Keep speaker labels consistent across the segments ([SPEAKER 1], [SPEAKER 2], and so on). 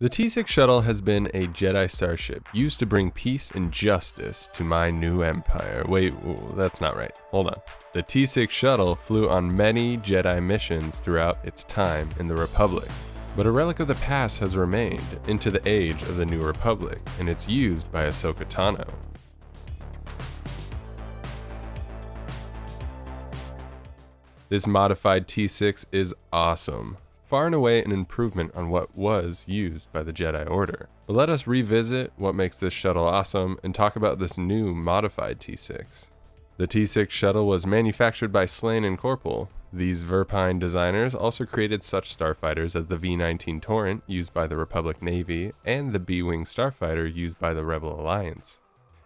[SPEAKER 1] The T-6 shuttle has been a Jedi starship used to bring peace and justice to my new empire. Wait, that's not right. Hold on. The T-6 shuttle flew on many Jedi missions throughout its time in the Republic. But a relic of the past has remained into the age of the New Republic, and it's used by Ahsoka Tano. This modified T-6 is awesome. Far and away an improvement on what was used by the Jedi Order. But let us revisit what makes this shuttle awesome and talk about this new modified T-6. The T-6 shuttle was manufactured by Slane and Corporal. These Verpine designers also created such starfighters as the V-19 Torrent used by the Republic Navy and the B-Wing starfighter used by the Rebel Alliance.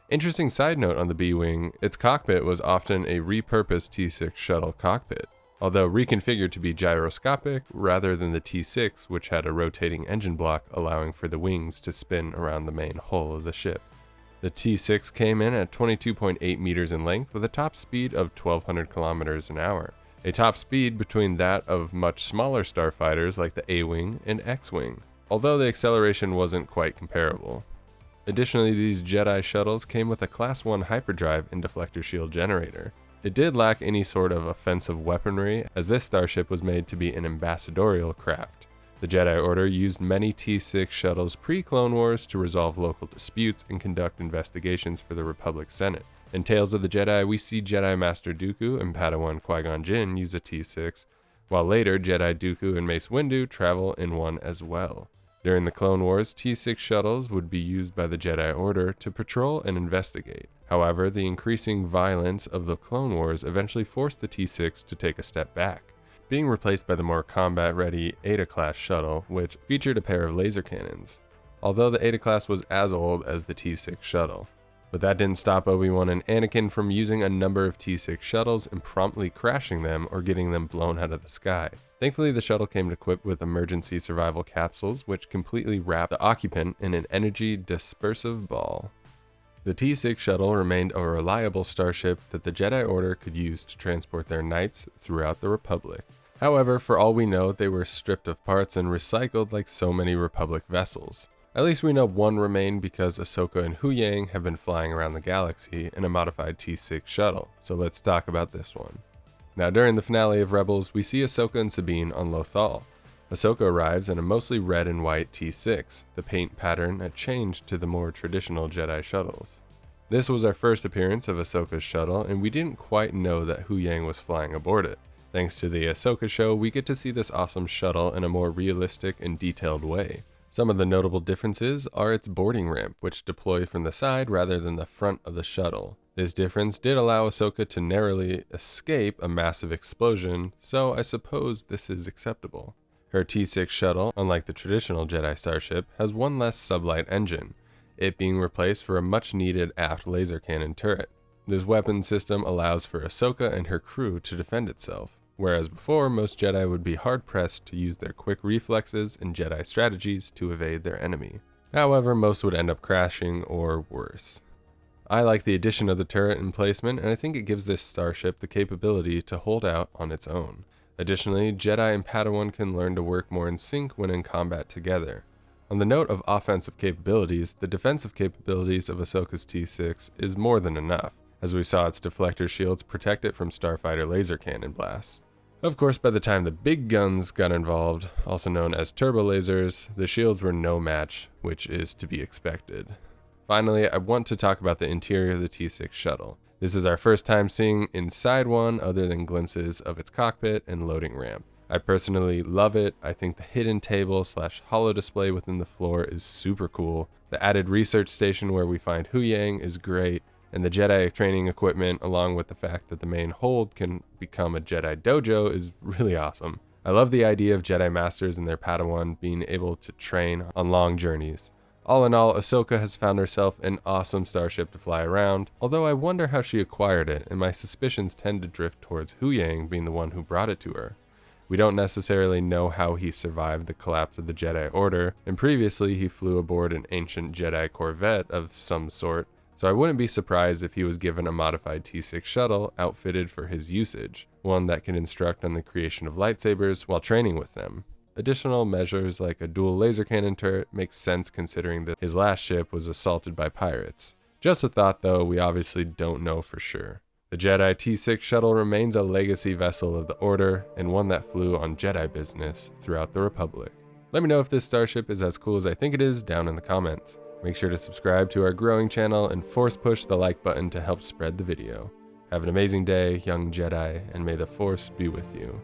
[SPEAKER 1] Interesting side note on the B-Wing, its cockpit was often a repurposed T-6 shuttle cockpit, although reconfigured to be gyroscopic rather than the T-6, which had a rotating engine block allowing for the wings to spin around the main hull of the ship. The T-6 came in at 22.8 meters in length with a top speed of 1,200 kilometers an hour, a top speed between that of much smaller starfighters like the A-Wing and X-Wing, although the acceleration wasn't quite comparable. Additionally, these Jedi shuttles came with a Class 1 hyperdrive and deflector shield generator. It did lack any sort of offensive weaponry, as this starship was made to be an ambassadorial craft. The Jedi Order used many T-6 shuttles pre-Clone Wars to resolve local disputes and conduct investigations for the Republic Senate. In Tales of the Jedi, we see Jedi Master Dooku and Padawan Qui-Gon Jinn use a T-6, while later Jedi Dooku and Mace Windu travel in one as well. During the Clone Wars, T-6 shuttles would be used by the Jedi Order to patrol and investigate. However, the increasing violence of the Clone Wars eventually forced the T-6 to take a step back, being replaced by the more combat-ready Eta-class shuttle, which featured a pair of laser cannons, although the Eta-class was as old as the T-6 shuttle. But that didn't stop Obi-Wan and Anakin from using a number of T-6 shuttles and promptly crashing them or getting them blown out of the sky. Thankfully, the shuttle came equipped with emergency survival capsules, which completely wrapped the occupant in an energy dispersive ball. The T-6 shuttle remained a reliable starship that the Jedi Order could use to transport their knights throughout the Republic. However, for all we know, they were stripped of parts and recycled like so many Republic vessels. At least we know one remained because Ahsoka and Huyang have been flying around the galaxy in a modified T-6 shuttle, so let's talk about this one. Now, during the finale of Rebels, we see Ahsoka and Sabine on Lothal. Ahsoka arrives in a mostly red and white T-6, the paint pattern a change to the more traditional Jedi shuttles. This was our first appearance of Ahsoka's shuttle, and we didn't quite know that Huyang was flying aboard it. Thanks to the Ahsoka show, we get to see this awesome shuttle in a more realistic and detailed way. Some of the notable differences are its boarding ramp, which deploys from the side rather than the front of the shuttle. This difference did allow Ahsoka to narrowly escape a massive explosion, so I suppose this is acceptable. Her T-6 shuttle, unlike the traditional Jedi starship, has one less sublight engine, it being replaced for a much-needed aft laser cannon turret. This weapon system allows for Ahsoka and her crew to defend itself, whereas before, most Jedi would be hard-pressed to use their quick reflexes and Jedi strategies to evade their enemy. However, most would end up crashing or worse. I like the addition of the turret and placement, and I think it gives this starship the capability to hold out on its own. Additionally, Jedi and Padawan can learn to work more in sync when in combat together. On the note of offensive capabilities, the defensive capabilities of Ahsoka's T-6 is more than enough, as we saw its deflector shields protect it from starfighter laser cannon blasts. Of course, by the time the big guns got involved, also known as turbo lasers, the shields were no match, which is to be expected. Finally, I want to talk about the interior of the T-6 shuttle. This is our first time seeing inside one other than glimpses of its cockpit and loading ramp. I personally love it. I think the hidden table / holo display within the floor is super cool. The added research station where we find Huyang is great, and the Jedi training equipment, along with the fact that the main hold can become a Jedi dojo, is really awesome. I love the idea of Jedi Masters and their Padawan being able to train on long journeys. All in all, Ahsoka has found herself an awesome starship to fly around, although I wonder how she acquired it, and my suspicions tend to drift towards Huyang being the one who brought it to her. We don't necessarily know how he survived the collapse of the Jedi Order, and previously he flew aboard an ancient Jedi Corvette of some sort, so I wouldn't be surprised if he was given a modified T-6 shuttle outfitted for his usage, one that can instruct on the creation of lightsabers while training with them. Additional measures like a dual laser cannon turret make sense considering that his last ship was assaulted by pirates. Just a thought though, we obviously don't know for sure. The Jedi T-6 shuttle remains a legacy vessel of the Order and one that flew on Jedi business throughout the Republic. Let me know if this starship is as cool as I think it is down in the comments. Make sure to subscribe to our growing channel and force push the like button to help spread the video. Have an amazing day, young Jedi, and may the Force be with you.